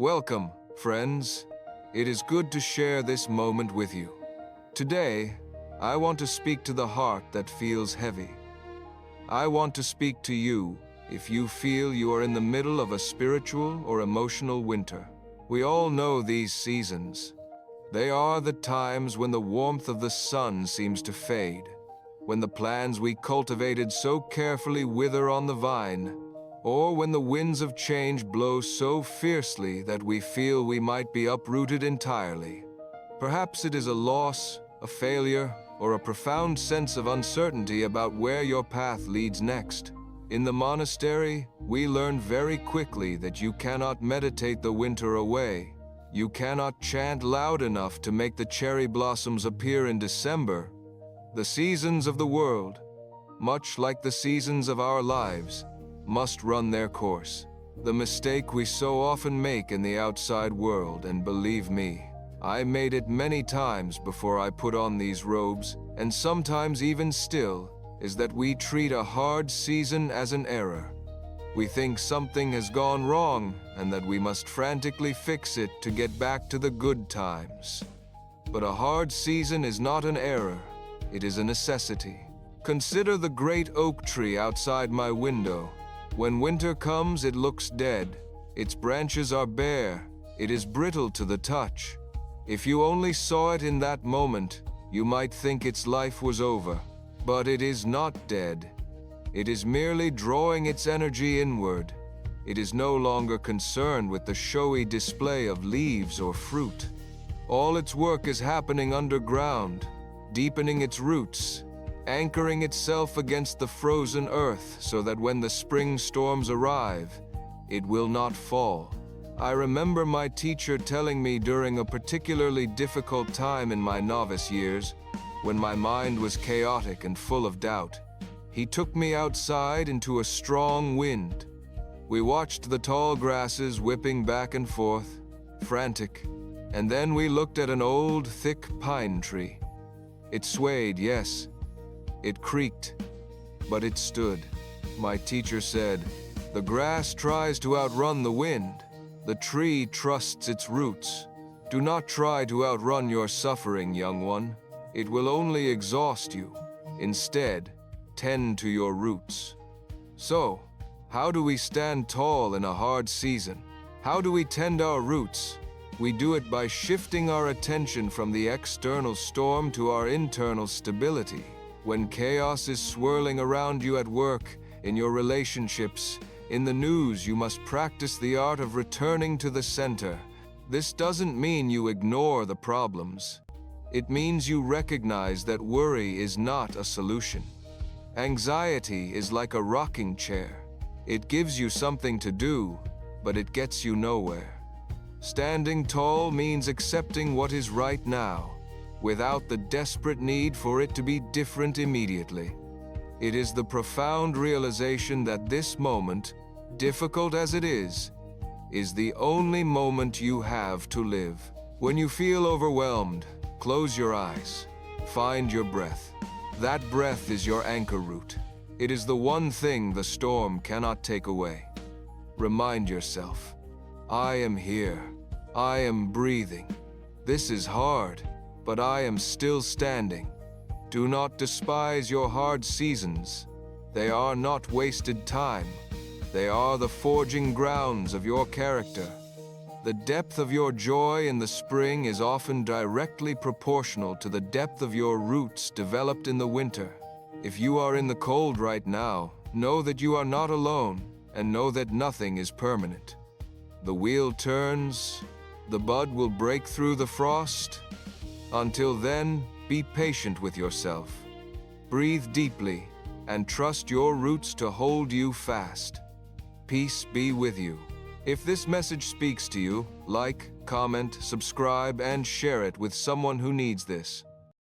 Welcome, friends. It is good to share this moment with you. Today, I want to speak to the heart that feels heavy. I want to speak to you if you feel you are in the middle of a spiritual or emotional winter. We all know these seasons. They are the times when the warmth of the sun seems to fade, when the plans we cultivated so carefully wither on the vine, or when the winds of change blow so fiercely that we feel we might be uprooted entirely. Perhaps it is a loss, a failure, or a profound sense of uncertainty about where your path leads next. In the monastery, we learn very quickly that you cannot meditate the winter away. You cannot chant loud enough to make the cherry blossoms appear in December. The seasons of the world, much like the seasons of our lives, must run their course. The mistake we so often make in the outside world, and believe me, I made it many times before I put on these robes, and sometimes even still, is that we treat a hard season as an error. We think something has gone wrong and that we must frantically fix it to get back to the good times. But a hard season is not an error, it is a necessity. Consider the great oak tree outside my window. When winter comes, it looks dead. Its branches are bare. It is brittle to the touch. If you only saw it in that moment, you might think its life was over. But it is not dead. It is merely drawing its energy inward. It is no longer concerned with the showy display of leaves or fruit. All its work is happening underground, deepening its roots, anchoring itself against the frozen earth so that when the spring storms arrive, it will not fall. I remember my teacher telling me during a particularly difficult time in my novice years, when my mind was chaotic and full of doubt. He took me outside into a strong wind. We watched the tall grasses whipping back and forth, frantic, and then we looked at an old, thick pine tree. It swayed, yes. It creaked, but it stood. My teacher said, "The grass tries to outrun the wind. The tree trusts its roots. Do not try to outrun your suffering, young one. It will only exhaust you. Instead, tend to your roots." So, how do we stand tall in a hard season? How do we tend our roots? We do it by shifting our attention from the external storm to our internal stability. When chaos is swirling around you at work, in your relationships, in the news, you must practice the art of returning to the center. This doesn't mean you ignore the problems. It means you recognize that worry is not a solution. Anxiety is like a rocking chair. It gives you something to do, but it gets you nowhere. Standing tall means accepting what is right now, without the desperate need for it to be different immediately. It is the profound realization that this moment, difficult as it is the only moment you have to live. When you feel overwhelmed, close your eyes. Find your breath. That breath is your anchor root. It is the one thing the storm cannot take away. Remind yourself, I am here. I am breathing. This is hard, but I am still standing. Do not despise your hard seasons. They are not wasted time. They are the forging grounds of your character. The depth of your joy in the spring is often directly proportional to the depth of your roots developed in the winter. If you are in the cold right now, know that you are not alone, and know that nothing is permanent. The wheel turns, the bud will break through the frost. Until then, be patient with yourself. Breathe deeply, and trust your roots to hold you fast. Peace be with you. If this message speaks to you, like, comment, subscribe, and share it with someone who needs this.